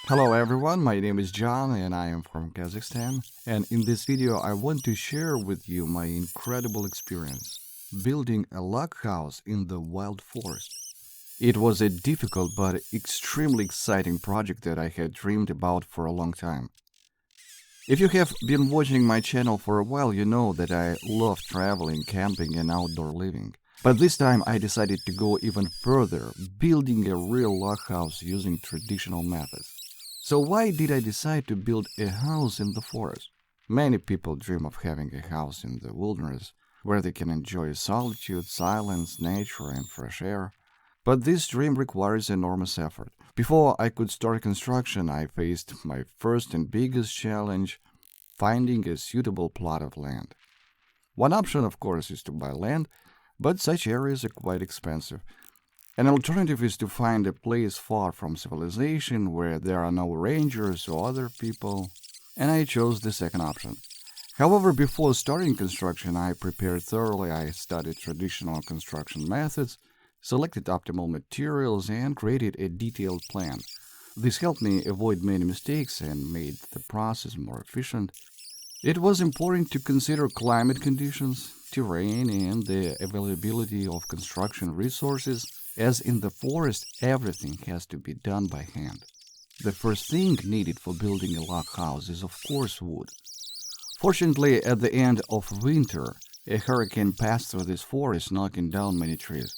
Hello everyone, my name is John and I am from Kazakhstan. And in this video, I want to share with you my incredible experience building a log house in the wild forest. It was a difficult but extremely exciting project that I had dreamed about for a long time. If you have been watching my channel for a while, you know that I love traveling, camping, and outdoor living. But this time I decided to go even further, building a real log house using traditional methods. So why did I decide to build a house in the forest? Many people dream of having a house in the wilderness, where they can enjoy solitude, silence, nature, and fresh air. But this dream requires enormous effort. Before I could start construction, I faced my first and biggest challenge, finding a suitable plot of land. One option, of course, is to buy land, but such areas are quite expensive. An alternative is to find a place far from civilization where there are no rangers or other people, and I chose the second option. However, before starting construction, I prepared thoroughly. I studied traditional construction methods, selected optimal materials, and created a detailed plan. This helped me avoid many mistakes and made the process more efficient. It was important to consider climate conditions, terrain, and the availability of construction resources, as in the forest everything has to be done by hand. The first thing needed for building a log house is of course wood. Fortunately, at the end of winter, a hurricane passed through this forest, knocking down many trees.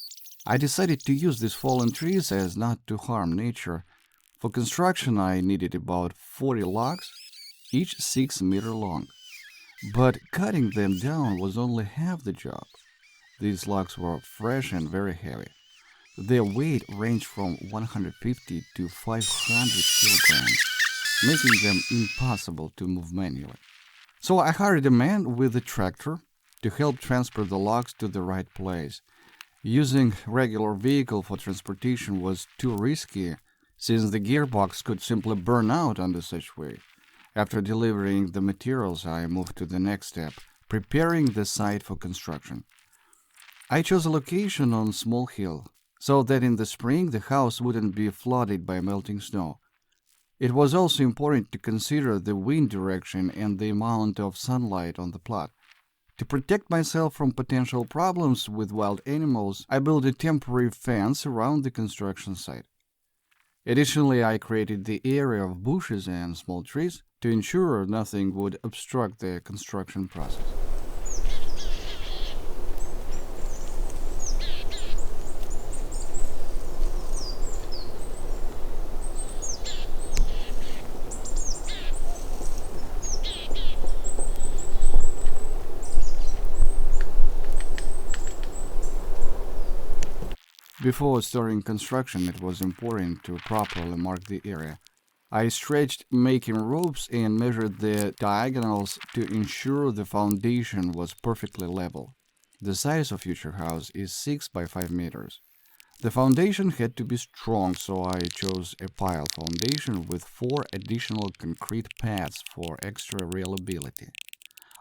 I decided to use these fallen trees as not to harm nature. For construction I needed about 40 logs, each 6 meters long. But cutting them down was only half the job. These logs were fresh and very heavy. Their weight ranged from 150 to 500 kilograms, making them impossible to move manually. So I hired a man with a tractor to help transport the logs to the right place. Using regular vehicle for transportation was too risky, since the gearbox could simply burn out under such weight. After delivering the materials, I moved to the next step, preparing the site for construction. I chose a location on a small hill, so that in the spring the house wouldn't be flooded by melting snow. It was also important to consider the wind direction and the amount of sunlight on the plot. To protect myself from potential problems with wild animals, I built a temporary fence around the construction site. Additionally, I created the area of bushes and small trees to ensure nothing would obstruct the construction process. Before starting construction, it was important to properly mark the area. I stretched making ropes and measured the diagonals to ensure the foundation was perfectly level. The size of future house is 6 by 5 meters. The foundation had to be strong, so I chose a pile foundation with 4 additional concrete pads for extra reliability.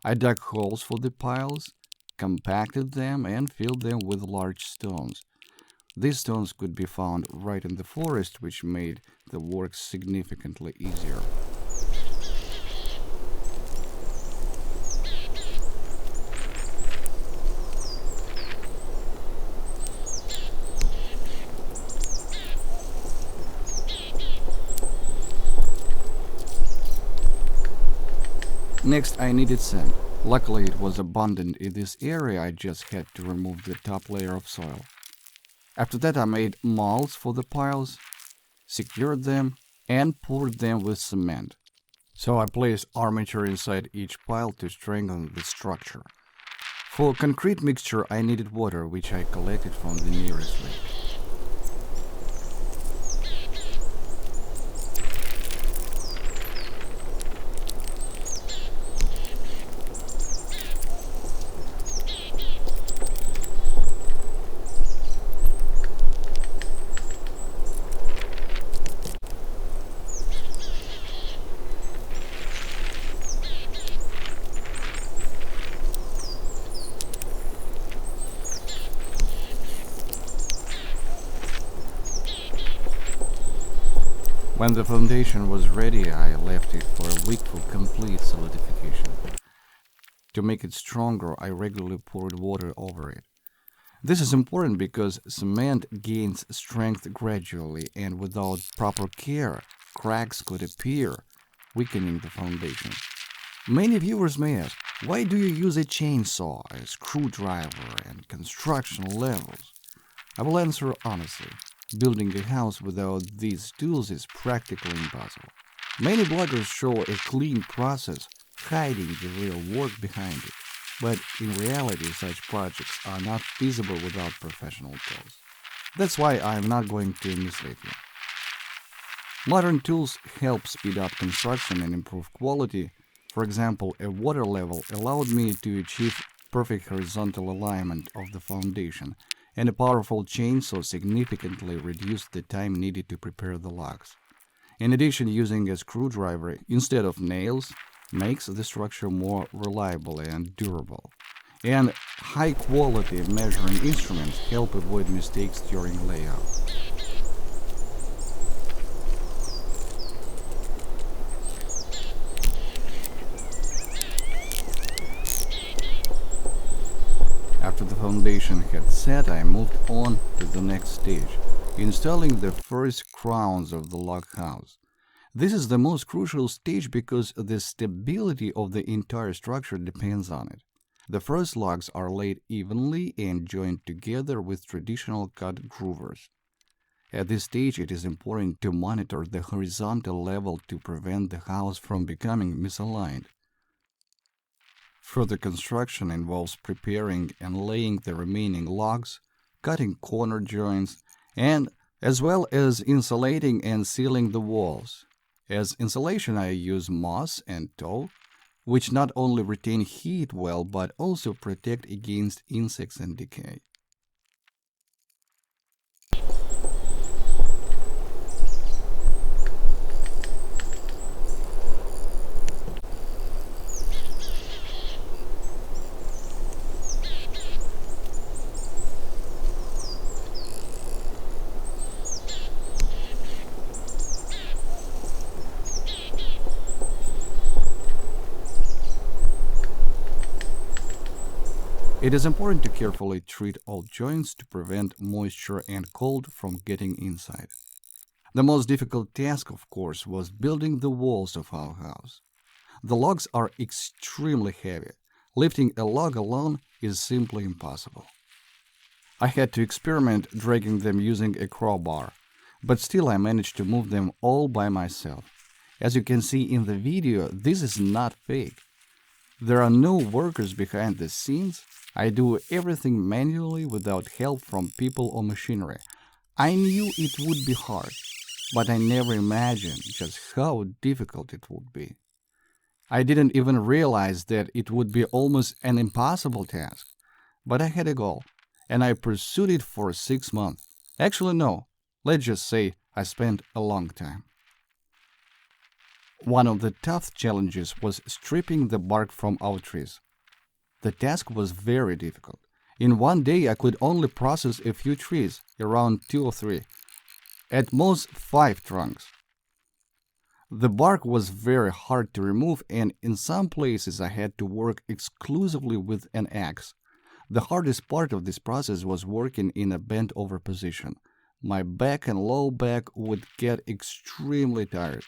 I dug holes for the piles, compacted them, and filled them with large stones. These stones could be found right in the forest, which made the work significantly easier. Next, I needed sand. Luckily, it was abundant in this area. I just had to remove the top layer of soil. After that, I made molds for the piles, secured them, and poured them with cement. So I placed armature inside each pile to strengthen the structure. For concrete mixture, I needed water, which I collected from the nearest lake. When the foundation was ready, I left it for a week for complete solidification. To make it stronger, I regularly poured water over it. This is important because cement gains strength gradually, and without proper care, cracks could appear, weakening the foundation. Many viewers may ask, why do you use a chainsaw, a screwdriver, and construction levels? I will answer honestly. Building a house without these tools is practically impossible. Many bloggers show a clean process, hiding the real work behind it. But in reality, such projects are not feasible without professional tools. That's why I'm not going to mislead you. Modern tools help speed up construction and improve quality. For example, a water level allowed me to achieve perfect horizontal alignment of the foundation, and a powerful chainsaw significantly reduced the time needed to prepare the logs. In addition, using a screwdriver instead of nails makes the structure more reliable and durable. And high-quality measuring instruments help avoid mistakes during layout. After the foundation had set, I moved on to the next stage, installing the first crowns of the log house. This is the most crucial stage because the stability of the entire structure depends on it. The first logs are laid evenly and joined together with traditional cut groovers. At this stage, it is important to monitor the horizontal level to prevent the house from becoming misaligned. Further construction involves preparing and laying the remaining logs, cutting corner joints, and as well as insulating and sealing the walls. As insulation, I use moss and tow, which not only retain heat well but also protect against insects and decay. It is important to carefully treat all joints to prevent moisture and cold from getting inside. The most difficult task, of course, was building the walls of our house. The logs are extremely heavy. Lifting a log alone is simply impossible. I had to experiment dragging them using a crowbar, but still I managed to move them all by myself. As you can see in the video, this is not fake. There are no workers behind the scenes. I do everything manually without help from people or machinery. I knew it would be hard, but I never imagined just how difficult it would be. I didn't even realize that it would be almost an impossible task. But I had a goal, and I pursued it for 6 months. Actually, no, let's just say I spent a long time. One of the tough challenges was stripping the bark from our trees. The task was very difficult. In one day, I could only process a few trees, around 2 or 3, at most 5 trunks. The bark was very hard to remove, and in some places I had to work exclusively with an axe. The hardest part of this process was working in a bent-over position. My back and low back would get extremely tired.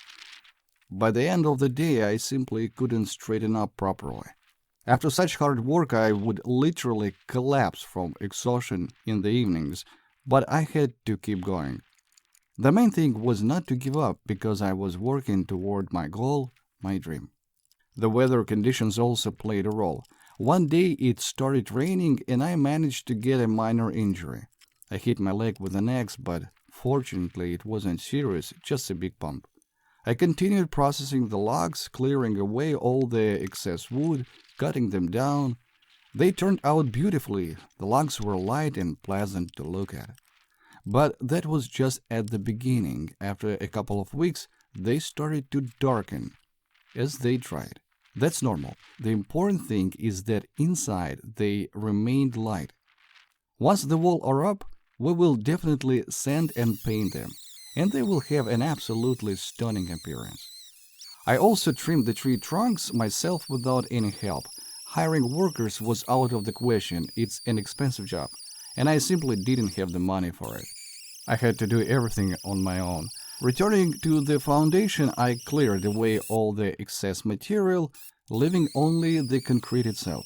By the end of the day, I simply couldn't straighten up properly. After such hard work, I would literally collapse from exhaustion in the evenings, but I had to keep going. The main thing was not to give up because I was working toward my goal, my dream. The weather conditions also played a role. One day it started raining and I managed to get a minor injury. I hit my leg with an axe, but fortunately it wasn't serious, just a big bump. I continued processing the logs, clearing away all the excess wood, cutting them down. They turned out beautifully. The logs were light and pleasant to look at. But that was just at the beginning. After a couple of weeks, they started to darken as they dried. That's normal. The important thing is that inside they remained light. Once the walls are up, we will definitely sand and paint them. and they will have an absolutely stunning appearance. I also trimmed the tree trunks myself without any help. Hiring workers was out of the question. It's an expensive job, and I simply didn't have the money for it. I had to do everything on my own. Returning to the foundation, I cleared away all the excess material, leaving only the concrete itself.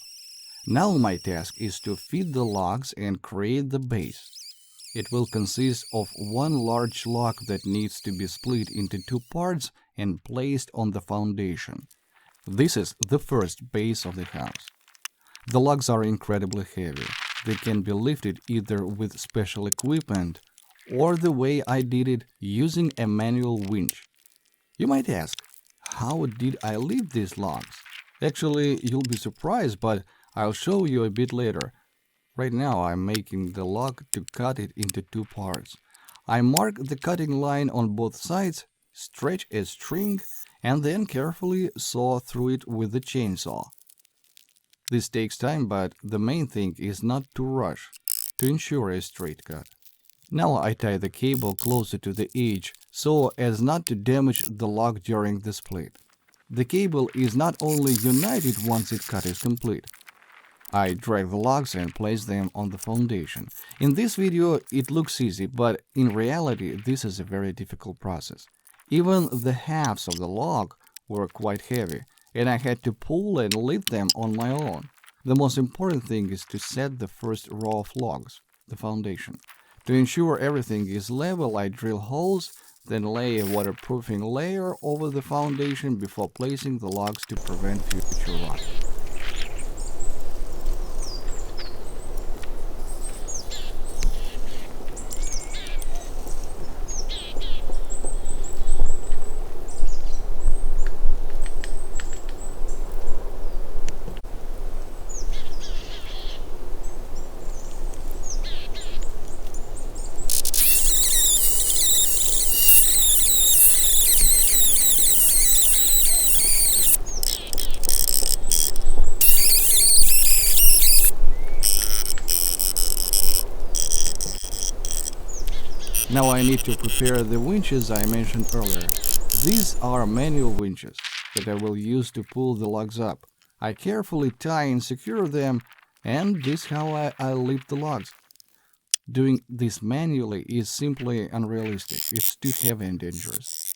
Now my task is to feed the logs and create the base. It will consist of one large log that needs to be split into two parts and placed on the foundation. This is the first base of the house. The logs are incredibly heavy. They can be lifted either with special equipment or the way I did it, using a manual winch. You might ask, how did I lift these logs? Actually, you'll be surprised, but I'll show you a bit later. Right now I'm making the log to cut it into two parts. I mark the cutting line on both sides, stretch a string, and then carefully saw through it with the chainsaw. This takes time, but the main thing is not to rush, to ensure a straight cut. Now I tie the cable closer to the edge so as not to damage the log during the split. The cable is not only united once its cut is complete. I drag the logs and place them on the foundation. In this video it looks easy, but in reality this is a very difficult process. Even the halves of the log were quite heavy, and I had to pull and lift them on my own. The most important thing is to set the first row of logs, the foundation. To ensure everything is level, I drill holes, then lay a waterproofing layer over the foundation before placing the logs to prevent future rot. Now I need to prepare the winches I mentioned earlier. These are manual winches that I will use to pull the logs up. I carefully tie and secure them, and this is how I lift the logs. Doing this manually is simply unrealistic. It's too heavy and dangerous.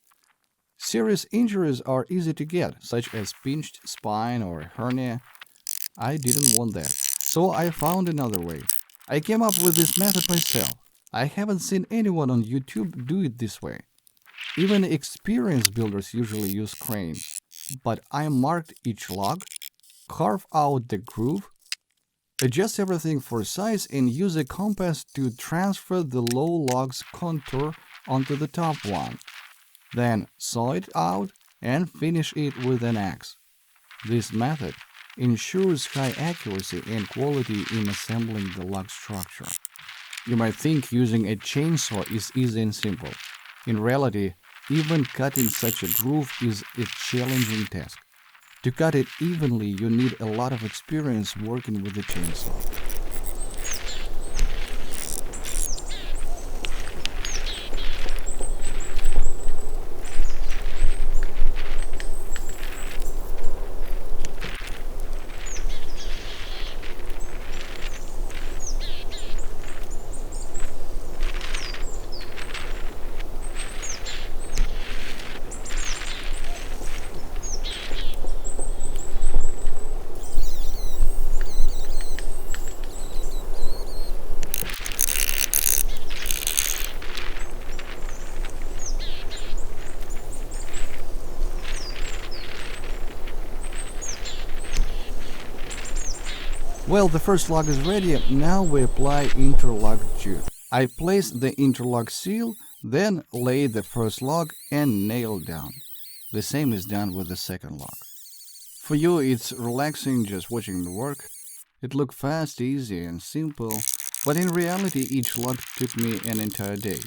Serious injuries are easy to get, such as pinched spine or hernia. I didn't want that, so I found another way. I came up with this method myself. I haven't seen anyone on YouTube do it this way. Even experienced builders usually use cranes. But I marked each log, carve out the groove, adjust everything for size, and use a compass to transfer the low log's contour onto the top one. Then saw it out and finish it with an axe. This method ensures high accuracy and quality in assembling the log structure. You might think using a chainsaw is easy and simple. In reality, even cutting such a groove is a challenging task. To cut it evenly, you need a lot of experience working with the chainsaw. Well, the first log is ready. Now we apply interlock jute. I place the interlock seal, then lay the first log and nail down. The same is done with the second log. For you, it's relaxing just watching the work. It looked fast, easy, and simple, but in reality, each log took me an entire day.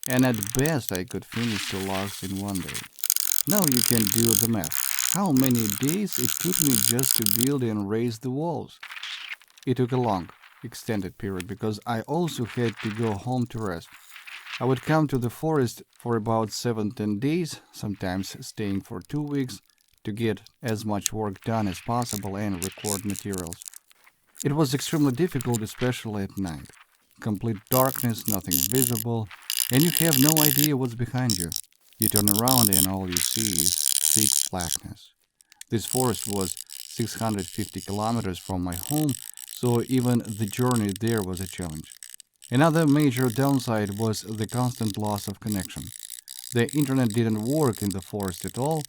And at best, I could finish 2 logs in one day. Now you can do the math. How many days it took me just to build and raise the walls? It took a long, extended period because I also had to go home to rest. I would come to the forest for about 7-10 days, sometimes staying for 2 weeks, to get as much work done as possible and record materials. It was extremely difficult, especially at night. Complete darkness, nothing visible, and you have no idea what's behind you. You turn around and all you see is thick blackness. This forest was 650 kilometers from my home, so even the journey there was a challenge. Another major downside was the constant loss of connection. The internet didn't work in the forest at all,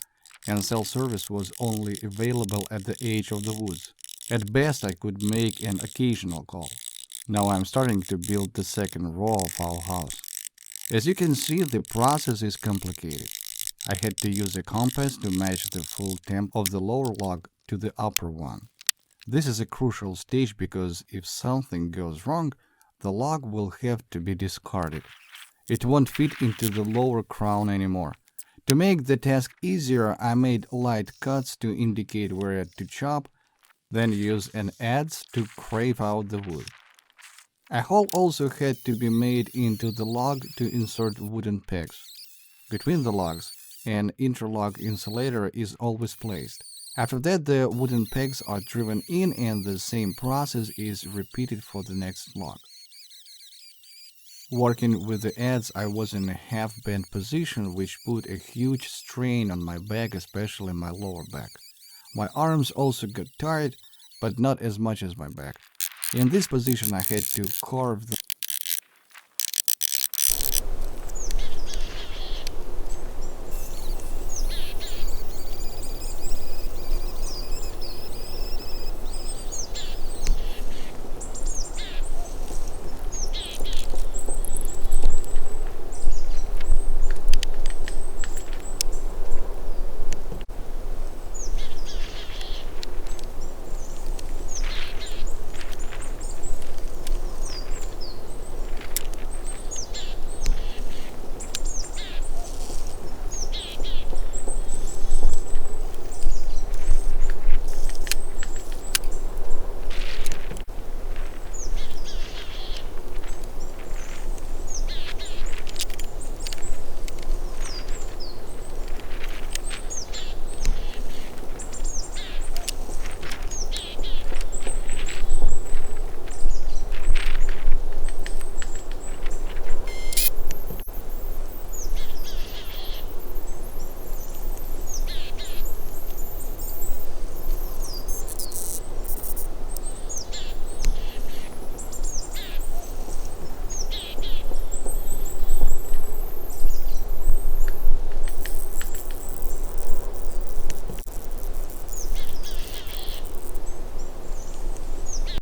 and cell service was only available at the edge of the woods. At best, I could make an occasional call. Now I'm starting to build the second row of our house. As you can see, the process is complicated. I had to use a compass to match the full temp of the lower log to the upper one. This is a crucial stage because if something goes wrong, the log will have to be discarded. It won't fit into the lower crown anymore. To make the task easier, I made light cuts to indicate where to chop, then use an adze to crave out the wood. A hole also had to be made into the log to insert wooden pegs. Between the logs, an interlock insulator is always placed. After that, the wooden pegs are driven in and the same process is repeated for the next log. Working with the adze, I was in a half-bent position which put a huge strain on my back, especially my lower back. My arms also got tired, but not as much as my back. In this position, I had to carve the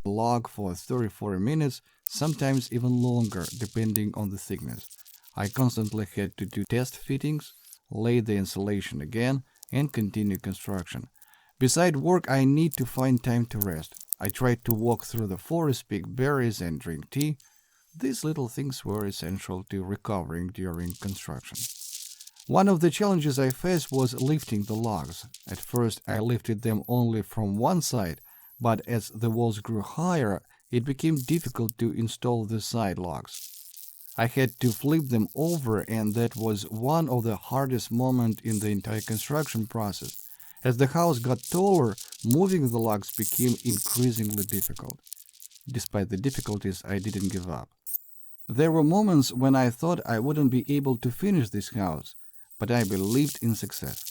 log for 30-40 minutes, sometimes even longer, depending on the thickness. I constantly had to do test fittings, lay the insulation again, and continue construction. Beside work, I need to find time to rest. I tried to walk through the forest, pick berries, and drink tea. These little things were essential to recovering during construction. One of the challenges I faced was lifting the logs. At first, I lifted them only from one side, but as the walls grew higher, it became difficult to install the side logs. I had to flip them over, and that was one of the hardest moments in the entire construction process. As the house got taller, moving the logs became increasingly difficult. Despite the difficulties, I didn't give up. There were moments when I thought I wouldn't be able to finish this house, but I believed in success.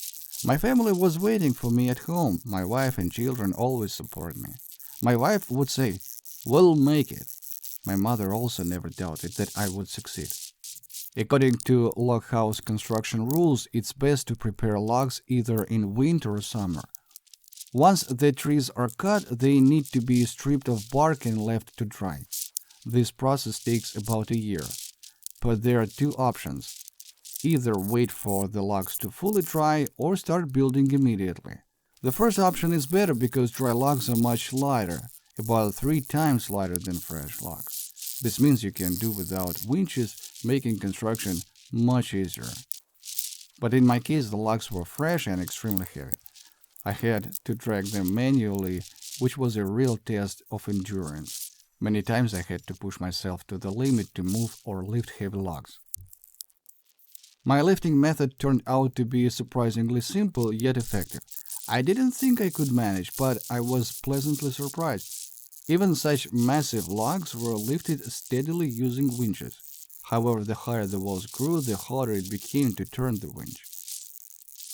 My family was waiting for me at home. My wife and children always support me. My wife would say, "We'll make it." My mother also never doubted that I would succeed. According to log house construction rules, it's best to prepare logs either in winter or summer. Once the trees are cut, they need to be stripped of bark and left to dry. This process takes about a year. But there are two options. Either wait for the logs to fully dry or start building immediately. The first option is better because dry logs are much lighter, about 3 times lighter than fresh logs. This means you can do without winches, making construction much easier. But in my case, the logs were fresh and extremely heavy. I had to drag them manually, which was a real test of endurance. Many times I had to push myself to the limit to move or lift heavy logs. My lifting method turned out to be surprisingly simple yet effective. I didn't think I could manage, but I was pleasantly surprised. Even such massive logs were lifted steadily using winches. However, the higher the walls grew, the harder it became to turn the winch.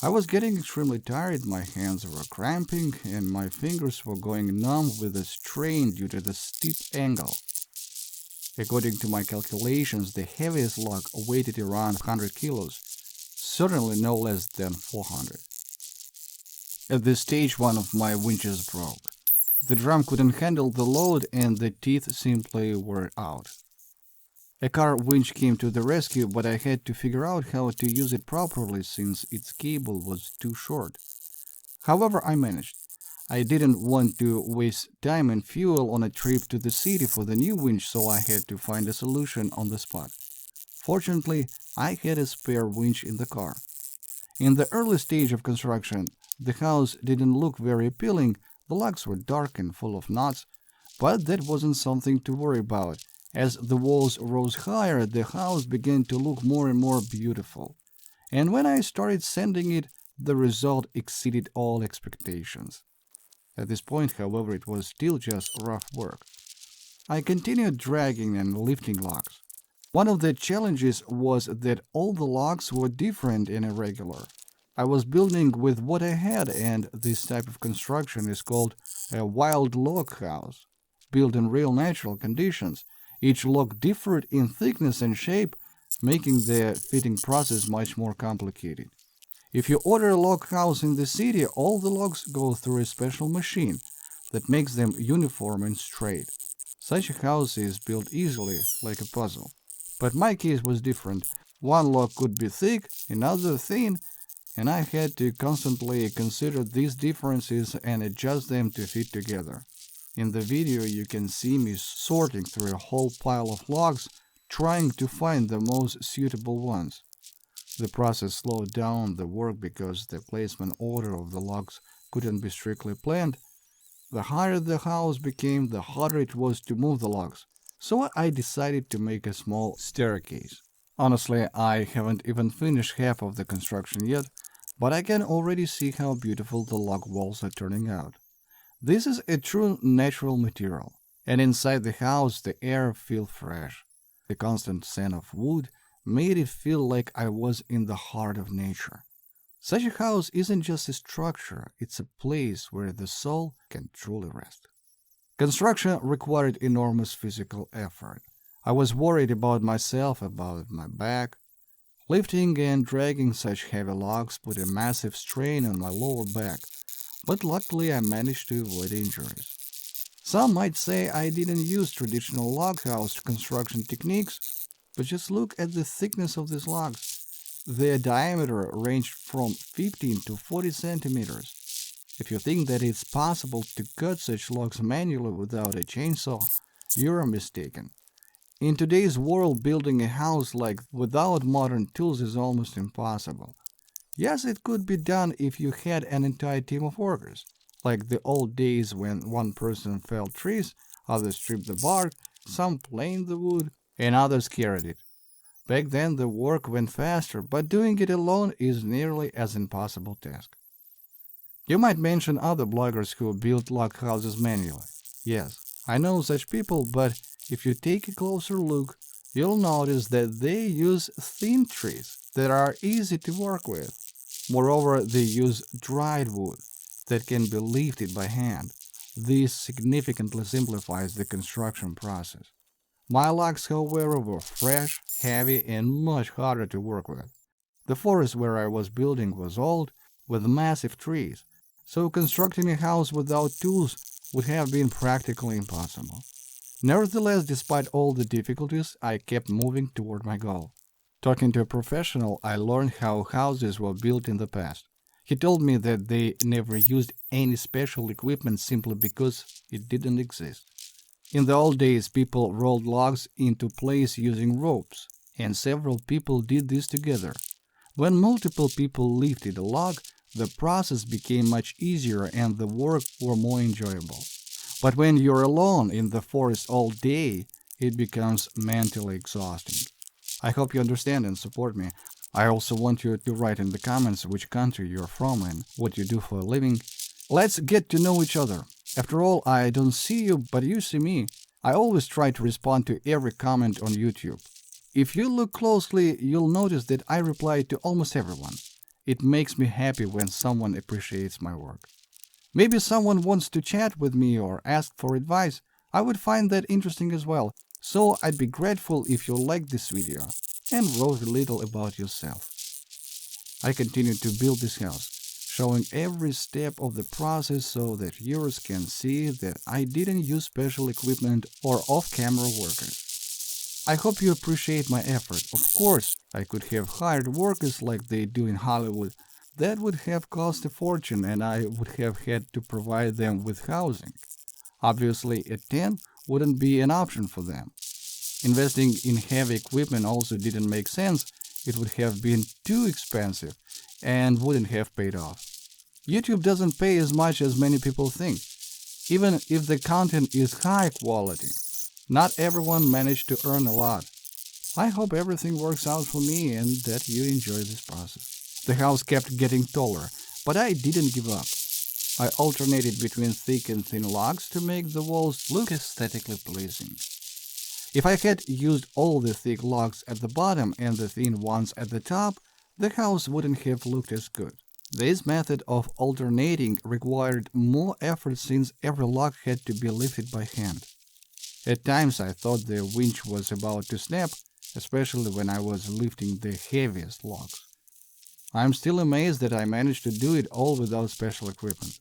I was getting extremely tired, my hands were cramping, and my fingers were going numb with the strain due to the steep angle. According to my calculations, the heaviest log weighed around 100 kilos, certainly no less than 400. At this stage, one of my winches broke. The drum couldn't handle the load and the teeth simply were out. A car winch came to the rescue, but I had to figure out how to use it properly since its cable was too short. However, I managed. I didn't want to waste time and fuel on a trip to the city for the new winch, so I had to find a solution on the spot. Fortunately, I had a spare winch in the car. In the early stage of construction, the house didn't look very appealing. The logs were dark and full of knots, but that wasn't something to worry about. As the walls rose higher, the house began to look more and more beautiful. And when I started sanding it, the result exceeded all expectations. At this point, however, it was still just rough work. I continued dragging and lifting logs. One of the challenges was that all the logs were different and irregular. I was building with what I had, and this type of construction is called a wild log house, built in real natural conditions. Each log differed in thickness and shape, making the fitting process much more complicated. If you order a log house in the city, all the logs go through a special machine that makes them uniform and straight. Such a house is built easily, like a puzzle. But my case was different. One log could be thick, another thin, and I had to constantly consider these differences and adjust them to fit together. In the video, you can see me sorting through a whole pile of logs, trying to find the most suitable ones. The process slowed down the work because the placement order of the logs couldn't be strictly planned. The higher the house became, the harder it was to move the logs. So I decided to make a small staircase. Honestly, I haven't even finished half of the construction yet, but I can already see how beautiful the log walls are turning out. This is a true natural material, and inside the house the air feels fresh. The constant scent of wood made it feel like I was in the heart of nature. Such a house isn't just a structure, it's a place where the soul can truly rest. Construction required enormous physical effort. I was worried about myself, about my back. Lifting and dragging such heavy logs put a massive strain on my lower back, but luckily I managed to avoid injuries. Some might say I didn't use traditional log house construction techniques, but just look at the thickness of these logs. Their diameter ranged from 15 to 40 centimeters. If you think that it's possible to cut such logs manually without a chainsaw, you're mistaken. In today's world, building a house like without modern tools is almost impossible. Yes, it could be done if you had an entire team of workers, like the old days when one person felled trees, others stripped the bark, some planed the wood, and others carried it. Back then the work went faster, but doing it alone is nearly as impossible task. You might mention other bloggers who built log houses manually. Yes, I know such people, but if you take a closer look, you'll notice that they use thin trees that are easy to work with. Moreover, they use dried wood that can be lifted by hand. This significantly simplifies the construction process. My logs, however, were fresh, heavy, and much harder to work with. The forest where I was building was old, with massive trees, so constructing a house without tools would have been practically impossible. Nevertheless, despite all the difficulties, I kept moving toward my goal. Talking to a professional, I learned how houses were built in the past. He told me that they never used any special equipment simply because it didn't exist. In the old days, people rolled logs into place using ropes, and several people did this together. When multiple people lifted a log, the process became much easier and the work were more enjoyable. But when you're alone in the forest all day, it becomes mentally exhausting. I hope you understand and support me. I also want you to write in the comments which country you're from and what you do for a living. Let's get to know each other. After all, I don't see you, but you see me. I always try to respond to every comment on YouTube. If you look closely, you'll notice that I reply to almost everyone. It makes me happy when someone appreciates my work. Maybe someone wants to chat with me or ask for advice. I would find that interesting as well. So I'd be grateful if you liked this video and wrote a little about yourself. I continue to build this house, showing every step of the process so that viewers can see that I didn't use special equipment or off-camera workers. I hope you appreciate my effort. Of course, I could have hired workers like they do in Hollywood. That would have cost a fortune and I would have had to provide them with housing. Obviously, a tent wouldn't be an option for them. Investing in heavy equipment also didn't make sense. It would have been too expensive and wouldn't have paid off. YouTube doesn't pay as much as many people think, even if the content is high quality. Not everyone managed to earn a lot. I hope everything works out for me and that you enjoy this process. The house kept getting taller, but I didn't give up. I alternated between thick and thin logs to make the walls look aesthetically pleasing. If I had used all the thick logs at the bottom and the thin ones at the top, the house wouldn't have looked as good. This method of alternating required more effort since every log had to be lifted by hand. At times I thought the winch was about to snap, especially when I was lifting the heaviest logs. I'm still amazed that I managed to do it all without special equipment.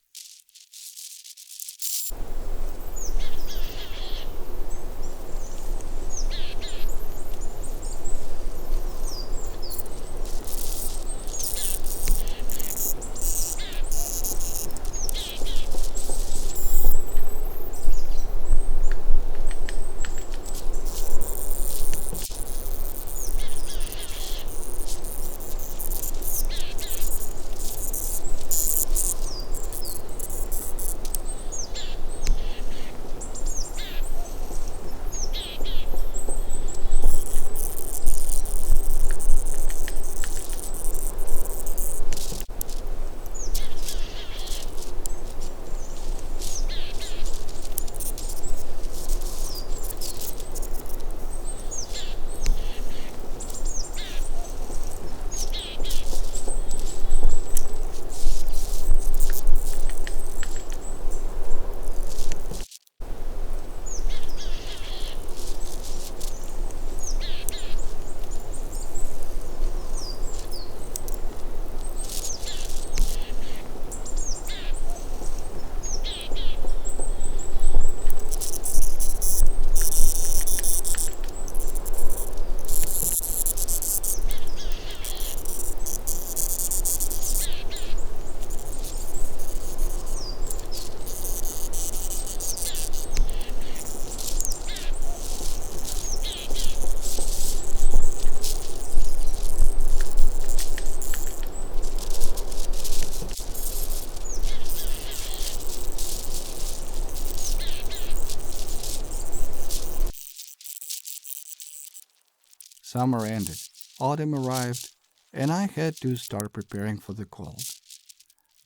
Summer ended, autumn arrived, and I had to start preparing for the cold.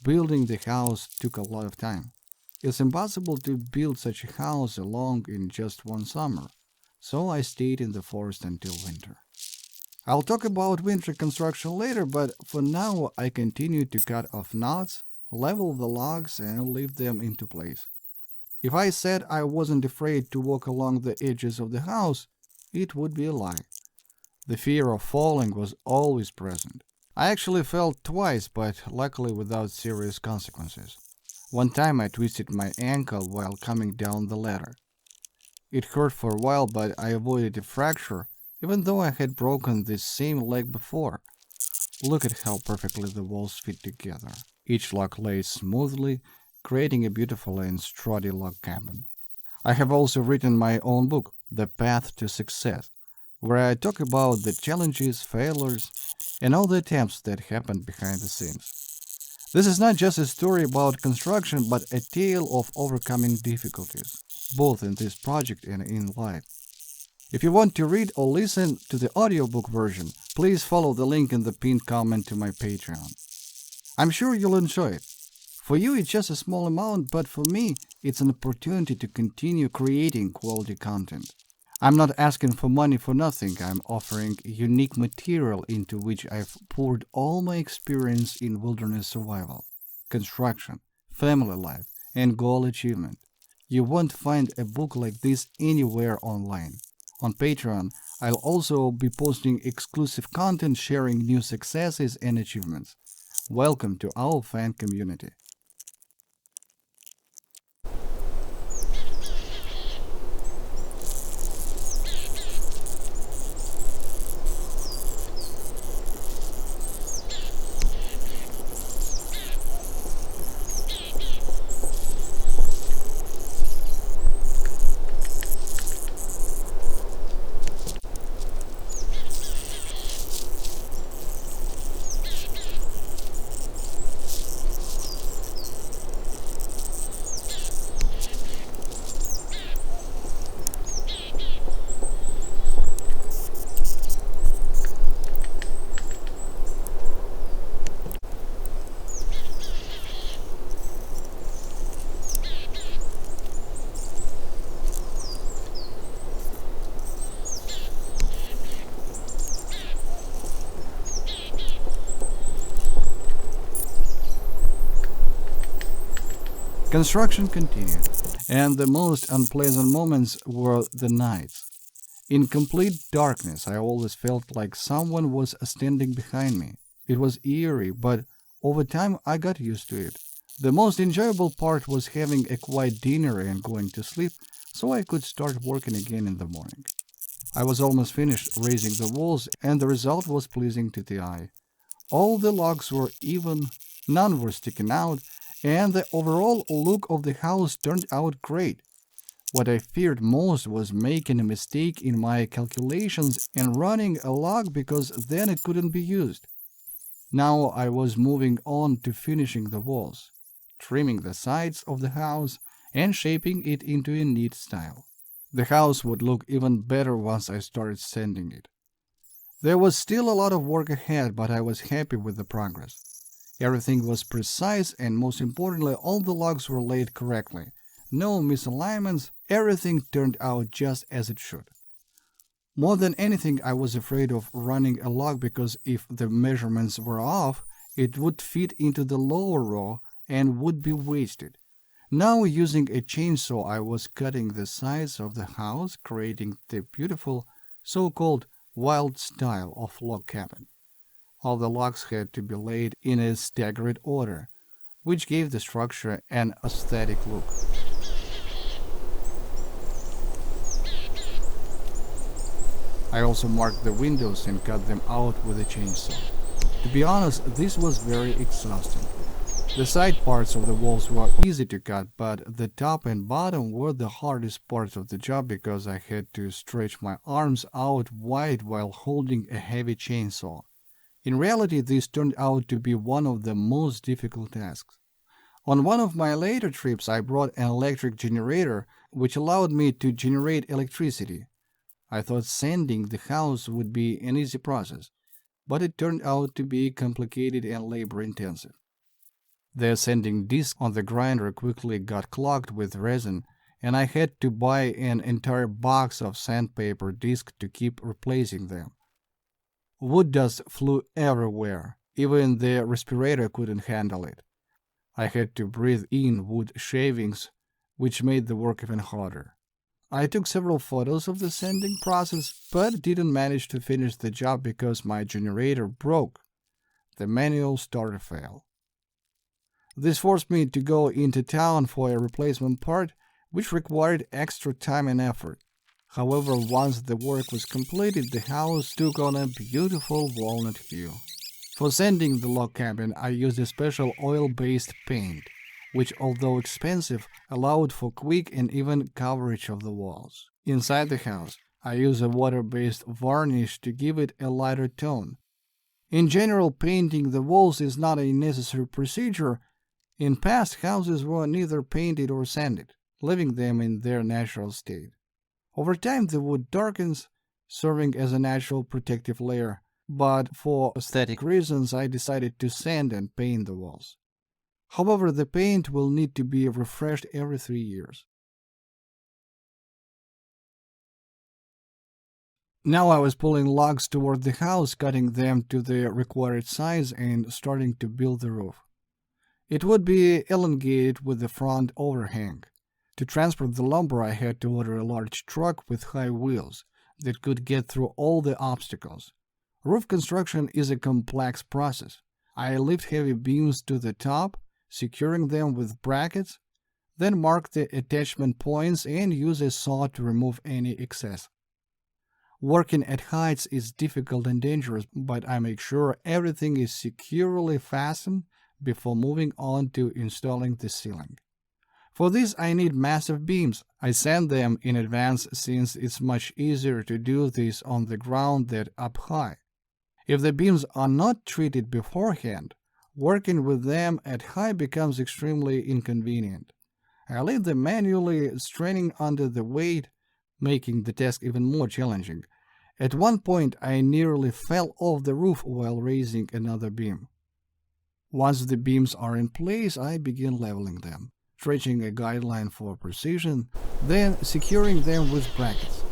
Building the house took a lot of time. It's impossible to build such a house alone in just one summer, so I stayed in the forest until winter. I'll talk about winter construction later, but for now I continue to cut off knots, level the logs, and leave them into place. If I said I wasn't afraid to walk along the edges of the house, it would be a lie. The fear of falling was always present. I actually fell twice, but luckily without serious consequences. One time I twisted my ankle while coming down the ladder. It hurt for a while, but I avoided a fracture, even though I had broken this same leg before. Look at how perfectly the walls fit together. Each log lays smoothly, creating a beautiful and sturdy log cabin. I have also written my own book, The Path to Success, where I talk about the challenges, failures, and all the attempts that happened behind the scenes. This is not just a story about construction, but a tale of overcoming difficulties, both in this project and in life. If you want to read or listen to the audiobook version, please follow the link in the pinned comment to my Patreon. I'm sure you'll enjoy it. For you, it's just a small amount, but for me, it's an opportunity to continue creating quality content. I'm not asking for money for nothing. I'm offering unique material into which I've poured all my experience in wilderness survival, construction, family life, and goal achievement. You won't find a book like this anywhere online. On Patreon, I'll also be posting exclusive content sharing new successes and achievements. Welcome to our fan community. Construction continued, and the most unpleasant moments were the nights. In complete darkness, I always felt like someone was standing behind me. It was eerie, but over time I got used to it. The most enjoyable part was having a quiet dinner and going to sleep so I could start working again in the morning. I was almost finished raising the walls, and the result was pleasing to the eye. All the logs were even, none were sticking out, and the overall look of the house turned out great. What I feared most was making a mistake in my calculations and running a log because then it couldn't be used. Now I was moving on to finishing the walls, trimming the sides of the house, and shaping it into a neat style. The house would look even better once I started sanding it. There was still a lot of work ahead, but I was happy with the progress. Everything was precise, and most importantly, all the logs were laid correctly. No misalignments, everything turned out just as it should. More than anything, I was afraid of running a log because if the measurements were off, it would fit into the lower row and would be wasted. Now, using a chainsaw, I was cutting the sides of the house, creating the beautiful so-called wild style of log cabin. All the logs had to be laid in a staggered order, which gave the structure an aesthetic look. I also marked the windows and cut them out with a chainsaw. To be honest, this was very exhausting. The side parts of the walls were easy to cut, but the top and bottom were the hardest parts of the job because I had to stretch my arms out wide while holding a heavy chainsaw. In reality, this turned out to be one of the most difficult tasks. On one of my later trips, I brought an electric generator, which allowed me to generate electricity. I thought sanding the house would be an easy process, but it turned out to be complicated and labor-intensive. The sanding disc on the grinder quickly got clogged with resin, and I had to buy an entire box of sandpaper discs to keep replacing them. Wood dust flew everywhere. Even the respirator couldn't handle it. I had to breathe in wood shavings, which made the work even harder. I took several photos of the sanding process, but didn't manage to finish the job because my generator broke. The manual starter failed. This forced me to go into town for a replacement part, which required extra time and effort. However, once the work was completed, the house took on a beautiful walnut hue. For sanding the log cabin, I used a special oil-based paint, which, although expensive, allowed for quick and even coverage of the walls. Inside the house, I used a water-based varnish to give it a lighter tone. In general, painting the walls is not a necessary procedure. In past, houses were neither painted or sanded, leaving them in their natural state. Over time, the wood darkens, serving as a natural protective layer, but for aesthetic reasons, I decided to sand and paint the walls. However, the paint will need to be refreshed every 3 years. Now I was pulling logs toward the house, cutting them to the required size, and starting to build the roof. It would be elongated with the front overhang. To transport the lumber, I had to order a large truck with high wheels that could get through all the obstacles. Roof construction is a complex process. I lift heavy beams to the top, securing them with brackets, then mark the attachment points and use a saw to remove any excess. Working at heights is difficult and dangerous, but I make sure everything is securely fastened before moving on to installing the ceiling. For this, I need massive beams. I sand them in advance since it's much easier to do this on the ground than up high. If the beams are not treated beforehand, working with them at high becomes extremely inconvenient. I leave them manually straining under the weight, making the task even more challenging. At one point, I nearly fell off the roof while raising another beam. Once the beams are in place, I begin leveling them, stretching a guideline for precision, then securing them with brackets.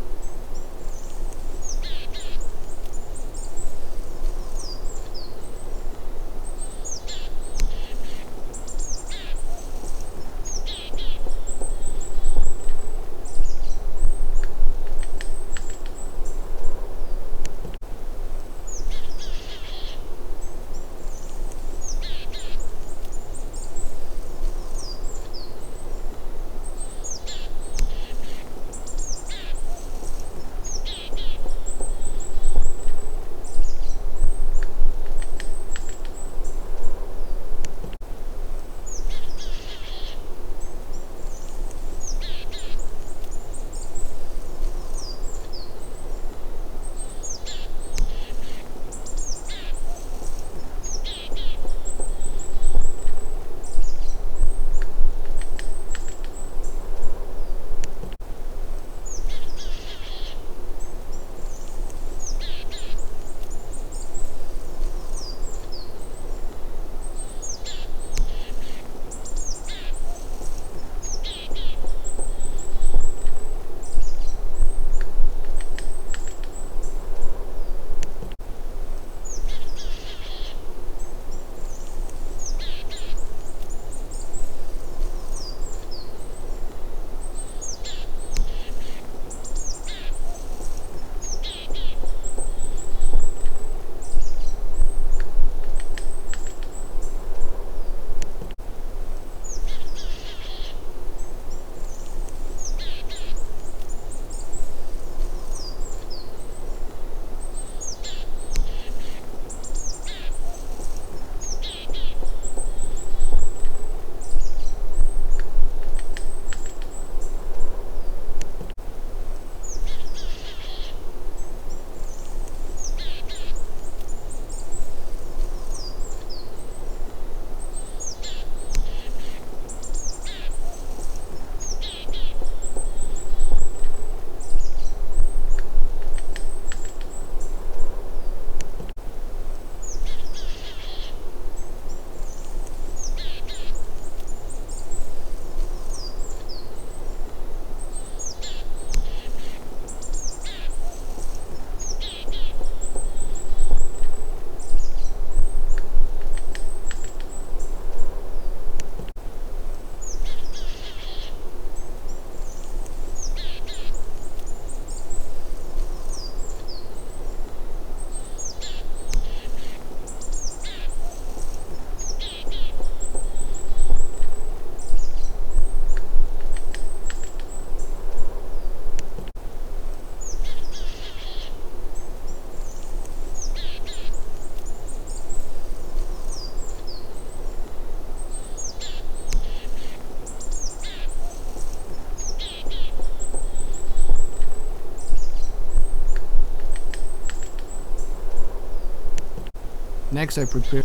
Next, I prepare.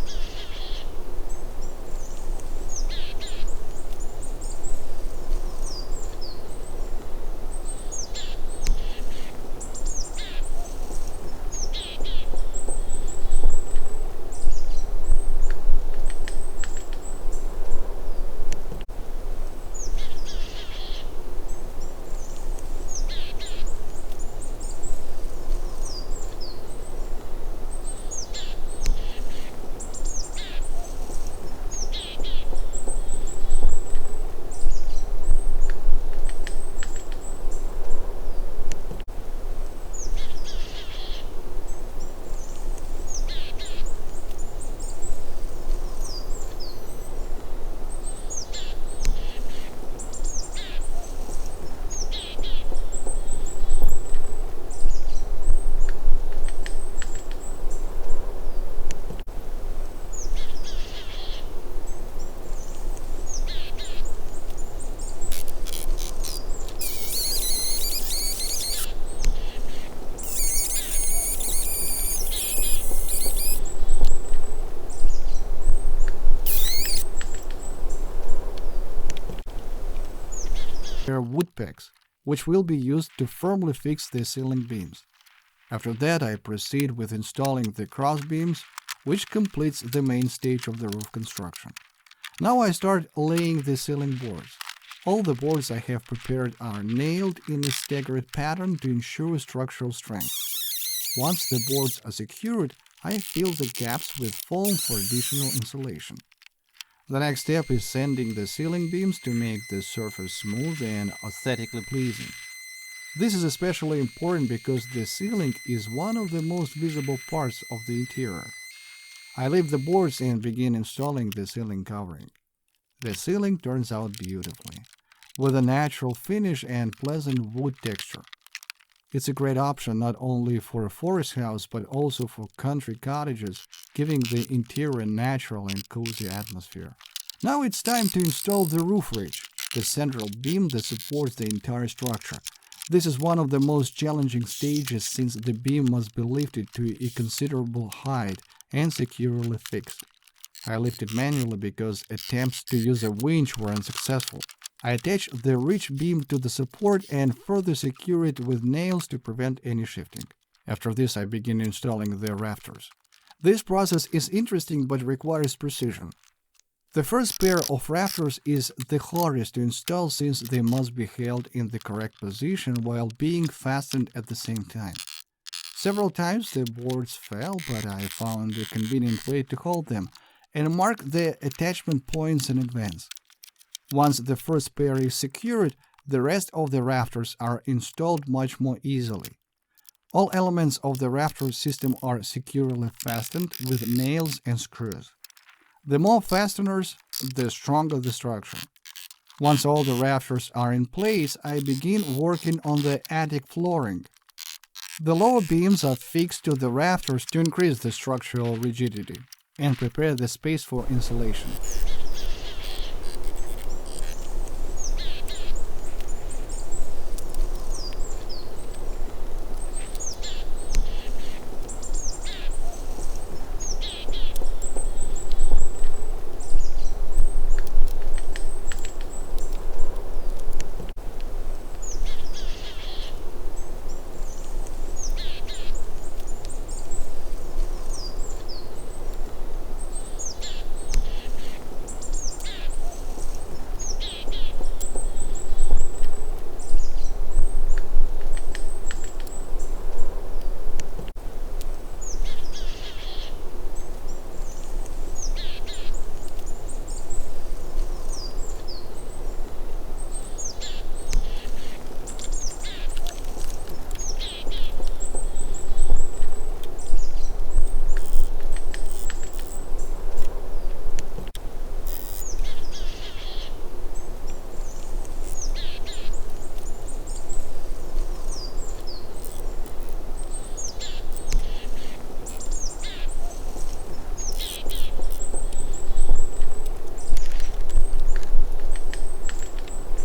wood pegs, which will be used to firmly fix the ceiling beams. After that, I proceed with installing the cross beams, which completes the main stage of the roof construction. Now I start laying the ceiling boards. All the boards I have prepared are nailed in a staggered pattern to ensure structural strength. Once the boards are secured, I fill the gaps with foam for additional insulation. The next step is sanding the ceiling beams to make the surface smooth and aesthetically pleasing. This is especially important because the ceiling is one of the most visible parts of the interior. I leave the boards and begin installing the ceiling covering. The ceiling turns out beautifully, with a natural finish and pleasant wood texture. It's a great option not only for a forest house but also for country cottages, giving the interior a natural and cozy atmosphere. Now it's time to install the roof ridge, the central beam that supports the entire structure. This is one of the most challenging stages since the beam must be lifted to a considerable height and securely fixed. I lift it manually because attempts to use a winch were unsuccessful. I attach the ridge beam to the support and further secure it with nails to prevent any shifting. After this, I begin installing the rafters. This process is interesting but requires precision. The first pair of rafters is the hardest to install since they must be held in the correct position while being fastened at the same time. Several times the boards fell, but I found a convenient way to hold them and mark the attachment points in advance. Once the first pair is secured, the rest of the rafters are installed much more easily. All elements of the rafter system are securely fastened with nails and screws. The more fasteners, the stronger the structure. Once all the rafters are in place, I begin working on the attic flooring. The lower beams are fixed to the rafters to increase the structural rigidity and prepare the space for insulation.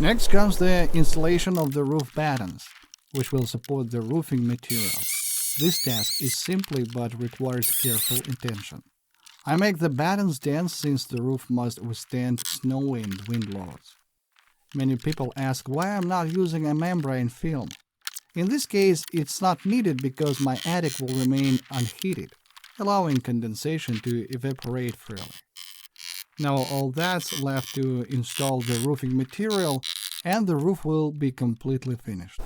Next comes the installation of the roof battens, which will support the roofing material. This task is simple but requires careful attention. I make the battens dense since the roof must withstand snow and wind loads. Many people ask why I'm not using a membrane film. In this case, it's not needed because my attic will remain unheated, allowing condensation to evaporate freely. Now all that's left to install the roofing material and the roof will be completely finished.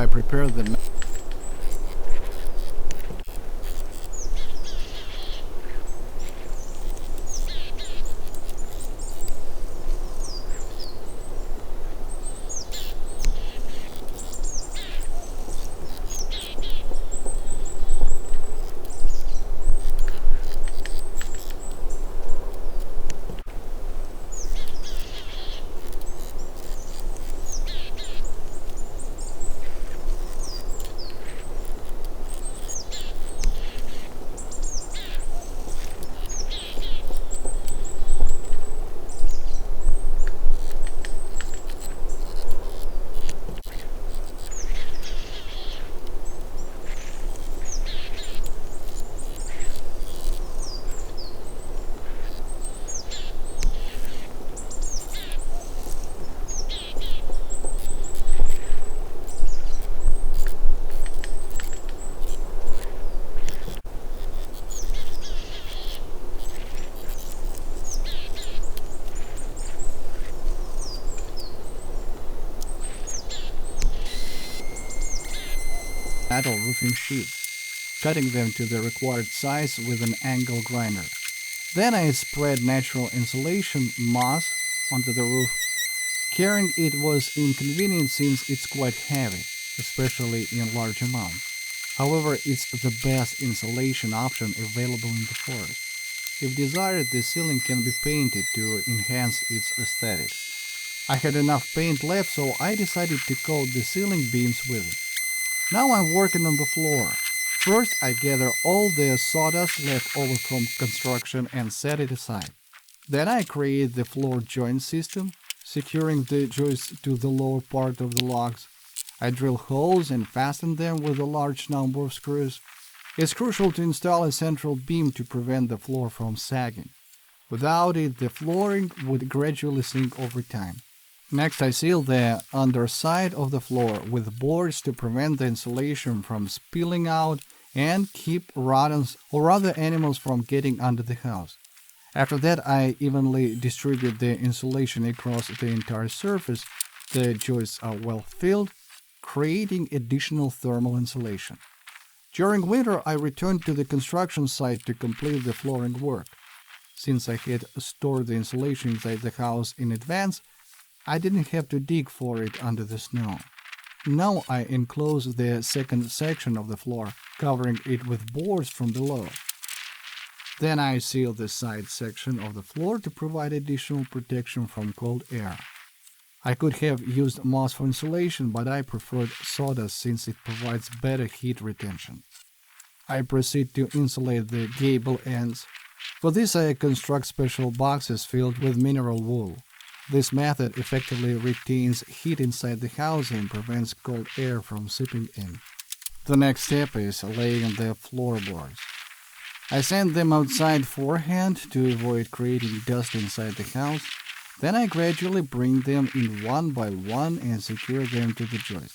prepared the metal roofing sheets, cutting them to the required size with an angle grinder. Then I spread natural insulation moss onto the roof. Carrying it was inconvenient since it's quite heavy, especially in large amounts. However, it's the best insulation option available in the forest. If desired, the ceiling can be painted to enhance its aesthetic. I had enough paint left, so I decided to coat the ceiling beams with it. Now I'm working on the floor. First, I gather all the sawdust left over from construction and set it aside. Then I create the floor joint system, securing the joists to the lower part of the logs. I drill holes and fasten them with a large number of screws. It's crucial to install a central beam to prevent the floor from sagging. Without it, the flooring would gradually sink over time. Next, I seal the underside of the floor with boards to prevent the insulation from spilling out and keep rodents or other animals from getting under the house. After that, I evenly distribute the insulation across the entire surface. The joists are well filled, creating additional thermal insulation. During winter, I returned to the construction site to complete the flooring work. Since I had stored the insulation inside the house in advance, I didn't have to dig for it under the snow. Now I enclose the second section of the floor, covering it with boards from below. Then I seal the side section of the floor to provide additional protection from cold air. I could have used moss for insulation, but I preferred sawdust since it provides better heat retention. I proceed to insulate the gable ends. For this, I construct special boxes filled with mineral wool. This method effectively retains heat inside the house and prevents cold air from seeping in. The next step is laying the floorboards. I sand them outside forehand to avoid creating dust inside the house. Then I gradually bring them in one by one and secure them to the joist.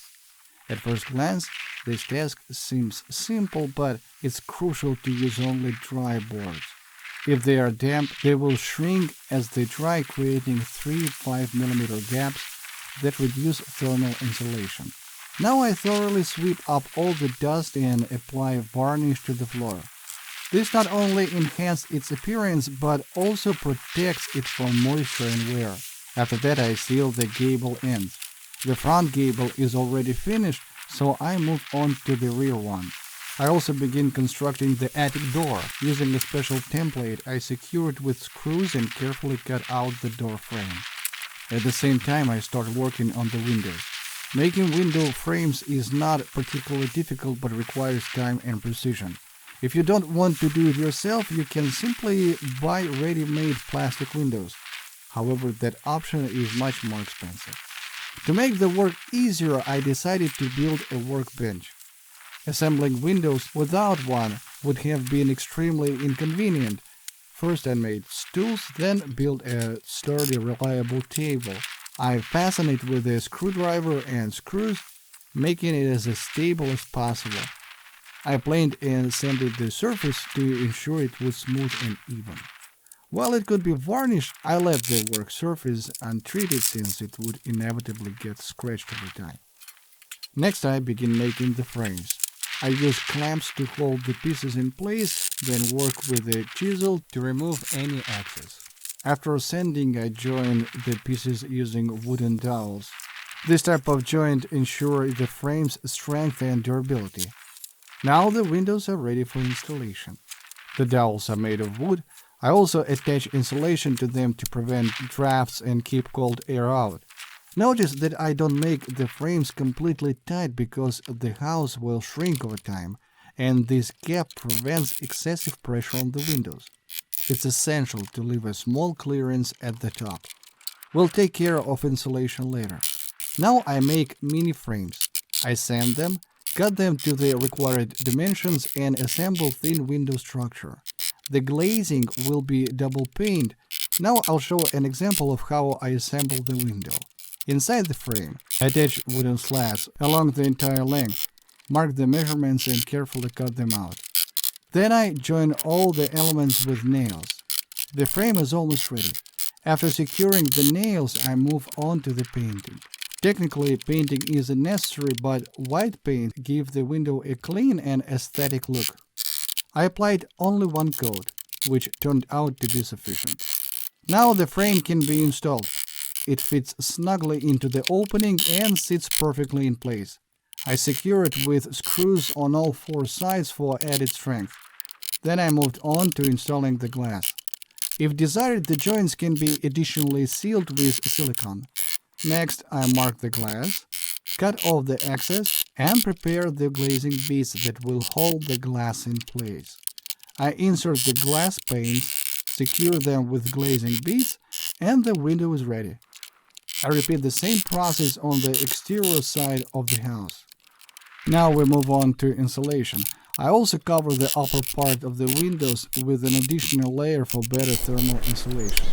At first glance, this task seems simple, but it's crucial to use only dry boards. If they are damp, they will shrink as they dry, creating 3 5mm gaps that reduce thermal insulation. Now I thoroughly sweep up all the dust and apply varnish to the floor. This not only enhances its appearance, but also protects it from moisture and wear. After that, I seal the gable ends. The front gable is already finished, so I move on to the rear one. I also begin constructing the attic door. Using a special template, I secure it with screws and carefully cut out the door frame. At the same time, I start working on the windows. Making window frames is not particularly difficult but requires time and precision. If you don't want to do it yourself, you can simply buy ready-made plastic windows. However, that option is much more expensive. To make the work easier, I decided to build a workbench. Assembling windows without one would have been extremely inconvenient. First I made stools, then built a sturdy, reliable table. I fastened it with a screwdriver and screws, making it as stable as possible. I planed and sanded the surface to ensure it was smooth and even. While it could be varnished, I left the work surface untreated since it would inevitably get scratched over time. Next, I begin making the frames. I use clamps to hold the pieces in place, then work with a chisel to remove any excess. After sanding, I join the pieces using wooden dowels. This type of joint ensures the frame's strength and durability. Now the windows are ready for installation. The dowels are made of wood. I also attach insulation to them to prevent drafts and keep cold air out. Notice that I don't make the frames completely tight because the house will shrink over time, and this gap prevents excessive pressure on the windows. It's essential to leave a small clearance at the top. We'll take care of insulation later. Now I make mini frames. I sand them, cut them to the required dimensions, and assemble thin window structure. The glazing will be double pane. Now I'll show an example of how I assemble the window. Inside the frame, attach wooden slats along the entire length. Mark the measurements and carefully cut them out. Then I join all the elements with nails. The frame is almost ready. After securing the nails, I move on to the painting. Technically, painting isn't necessary, but white paint gives the window a clean and aesthetic look. I applied only one coat, which turned out to be sufficient. Now the frame can be installed. It fits snugly into the opening and sits perfectly in place. I secure it with screws on all four sides for added strength. Then I moved on to installing the glass. If desired, the joints can be additionally sealed with silicone. Next, I mark the glass, cut off the excess, and prepare the glazing beads that will hold the glass in place. I insert the glass panes, secure them with glazing beads, and the window is ready. I repeat the same process on the exterior side of the house. Now we move on to insulation. I also cover the upper part of the windows with an additional layer for better thermal insulation.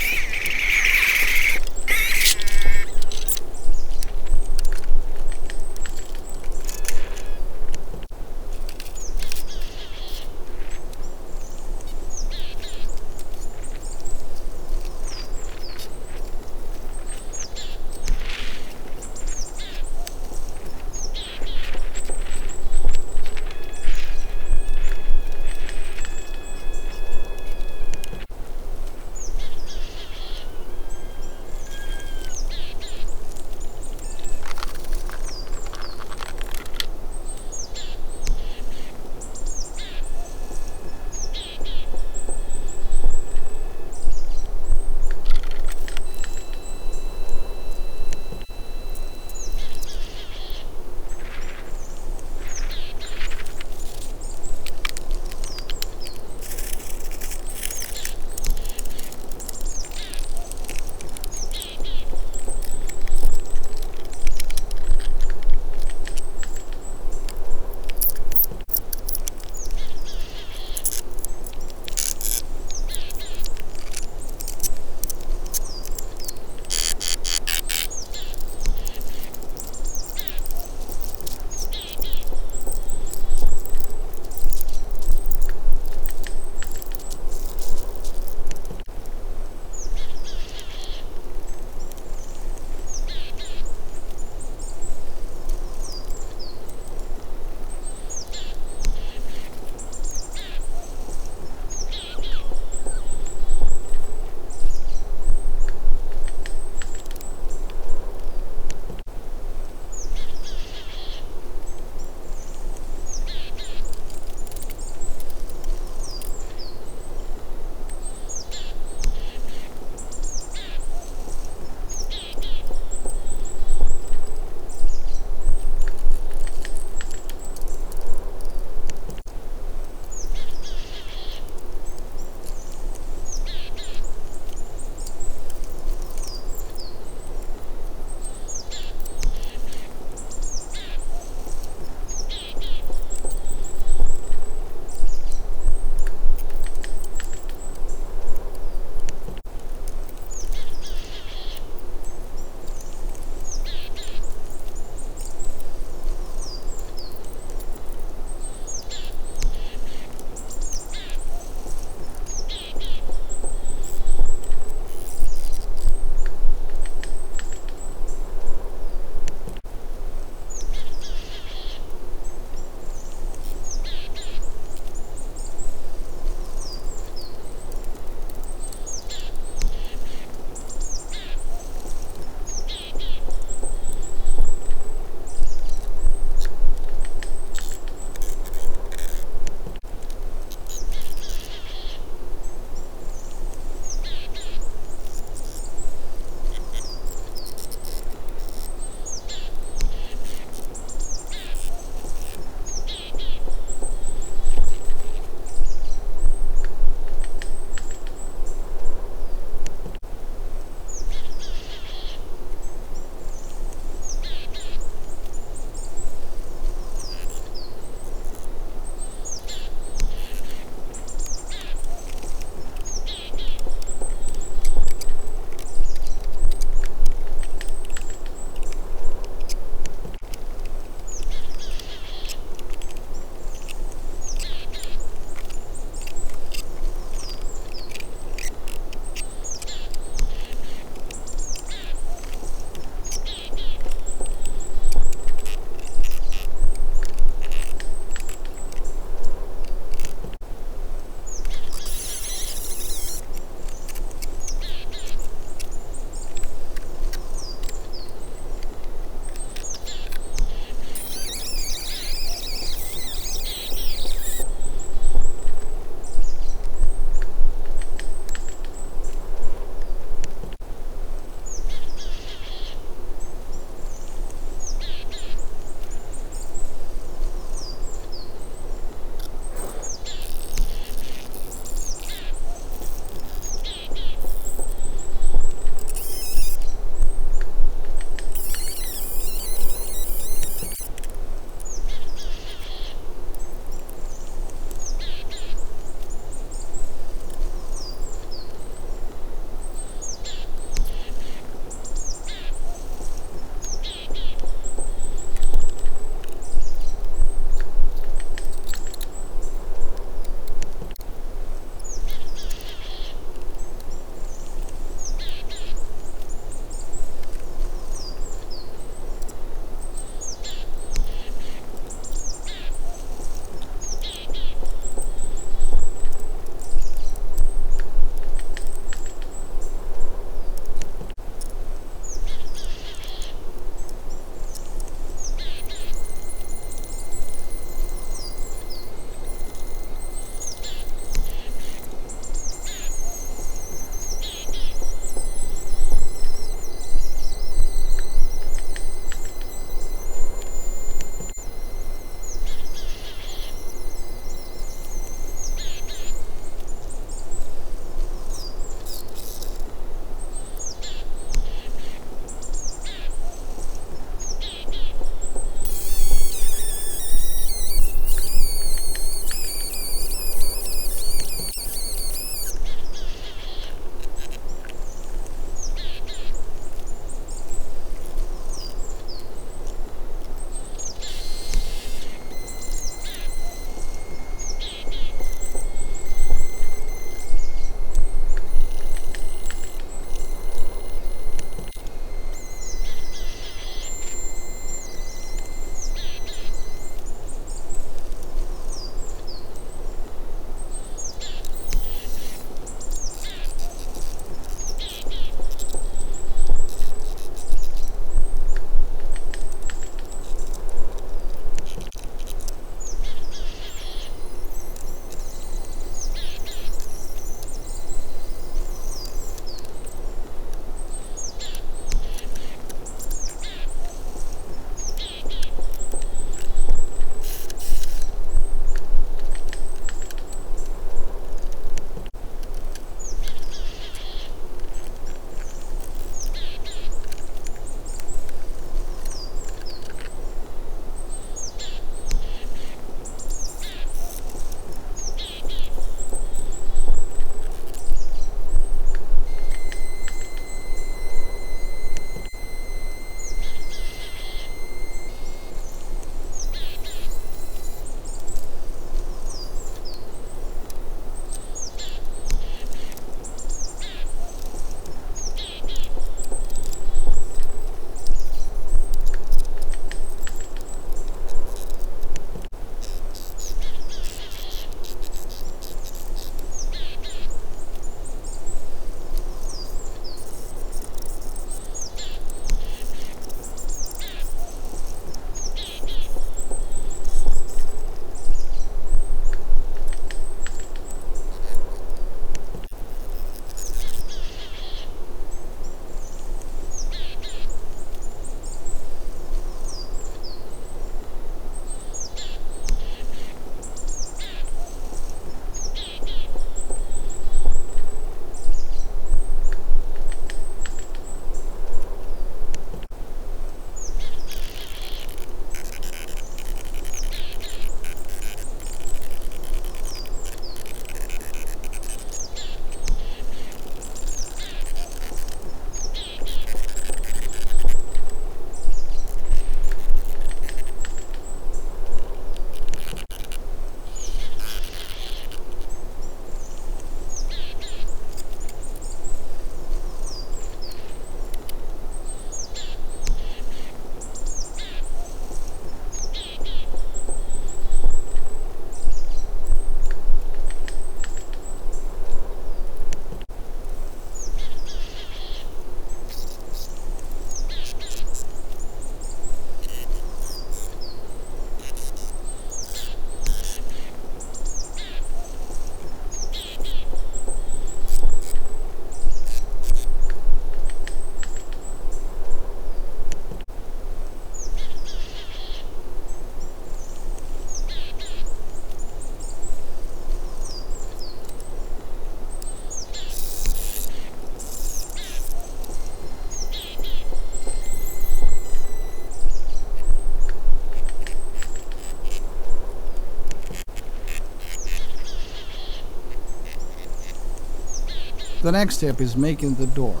The next step is making the door.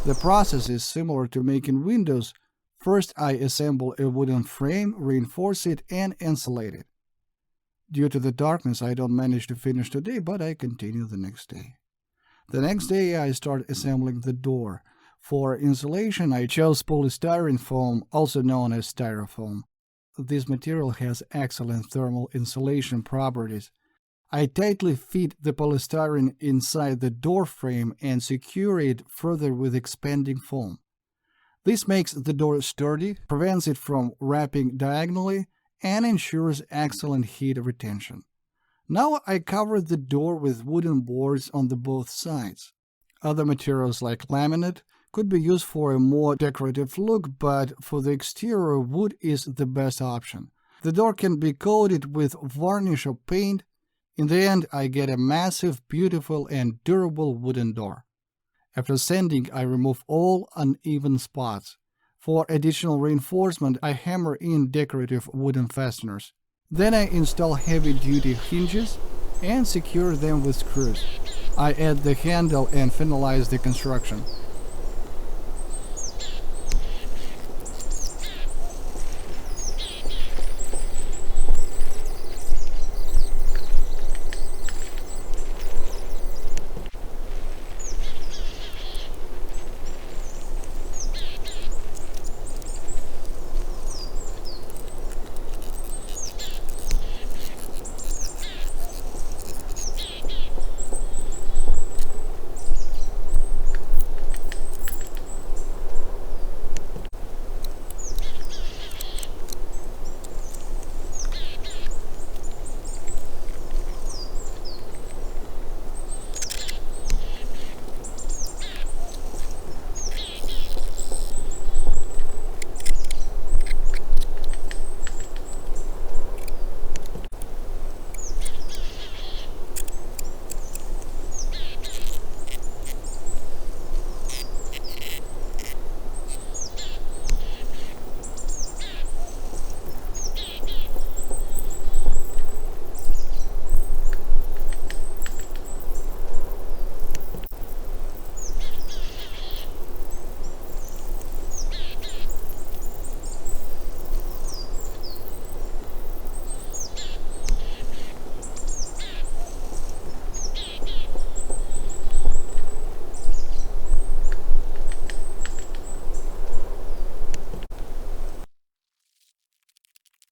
The process is similar to making windows. First, I assemble a wooden frame, reinforce it, and insulate it. Due to the darkness, I don't manage to finish today, but I continue the next day. The next day, I start assembling the door. For insulation, I chose polystyrene foam, also known as styrofoam. This material has excellent thermal insulation properties. I tightly fit the polystyrene inside the door frame and secure it further with expanding foam. This makes the door sturdy, prevents it from wrapping diagonally, and ensures excellent heat retention. Now I cover the door with wooden boards on the both sides. Other materials like laminate could be used for a more decorative look, but for the exterior, wood is the best option. The door can be coated with varnish or paint. In the end, I get a massive, beautiful, and durable wooden door. After sanding, I remove all uneven spots. For additional reinforcement, I hammer in decorative wooden fasteners. Then I install heavy-duty hinges and secure them with screws. I add the handle and finalize the construction.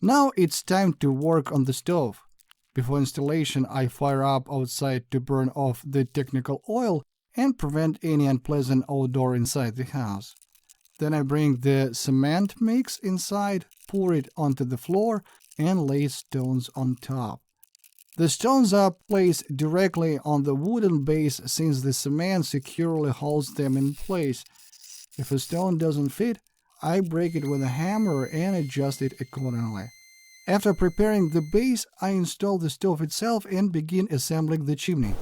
Now it's time to work on the stove. Before installation, I fire up outside to burn off the technical oil and prevent any unpleasant odor inside the house. Then I bring the cement mix inside, pour it onto the floor, and lay stones on top. The stones are placed directly on the wooden base since the cement securely holds them in place. If a stone doesn't fit, I break it with a hammer and adjust it accordingly. After preparing the base, I install the stove itself and begin assembling the chimney.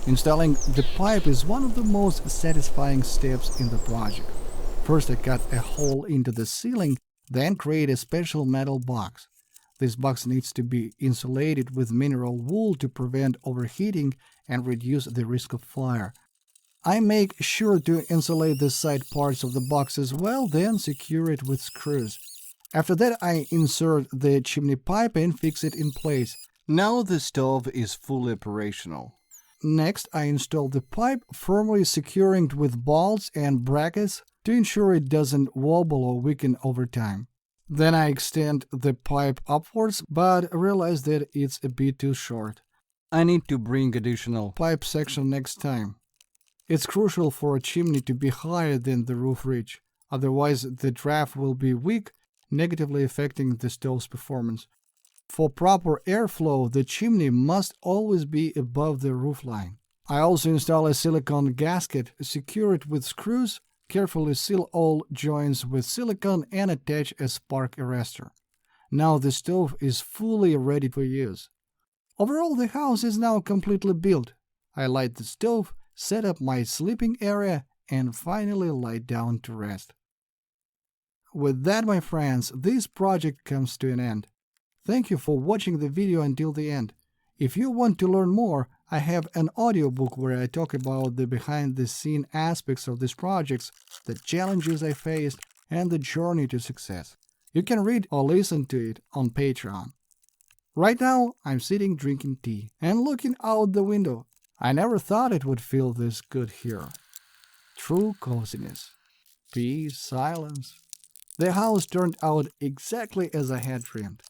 Installing the pipe is one of the most satisfying steps in the project. First, I cut a hole into the ceiling, then create a special metal box. This box needs to be insulated with mineral wool to prevent overheating and reduce the risk of fire. I make sure to insulate the side parts of the box as well, then secure it with screws. After that, I insert the chimney pipe and fix it in place. Now the stove is fully operational. Next, I install the pipe, firmly securing it with bolts and brackets to ensure it doesn't wobble or weaken over time. Then I extend the pipe upwards, but realize that it's a bit too short. I need to bring additional pipe section next time. It's crucial for a chimney to be higher than the roof ridge, otherwise the draft will be weak, negatively affecting the stove's performance. For proper airflow, the chimney must always be above the roof line. I also install a silicone gasket, secure it with screws, carefully seal all joints with silicone and attach a spark arrestor. Now the stove is fully ready for use. Overall, the house is now completely built. I light the stove, set up my sleeping area, and finally lie down to rest. With that, my friends, this project comes to an end. Thank you for watching the video until the end. If you want to learn more, I have an audiobook where I talk about the behind-the-scene aspects of these projects, the challenges I faced, and the journey to success. You can read or listen to it on Patreon. Right now, I'm sitting drinking tea and looking out the window. I never thought it would feel this good here. True coziness. Peace, silence. The house turned out exactly as I had dreamed.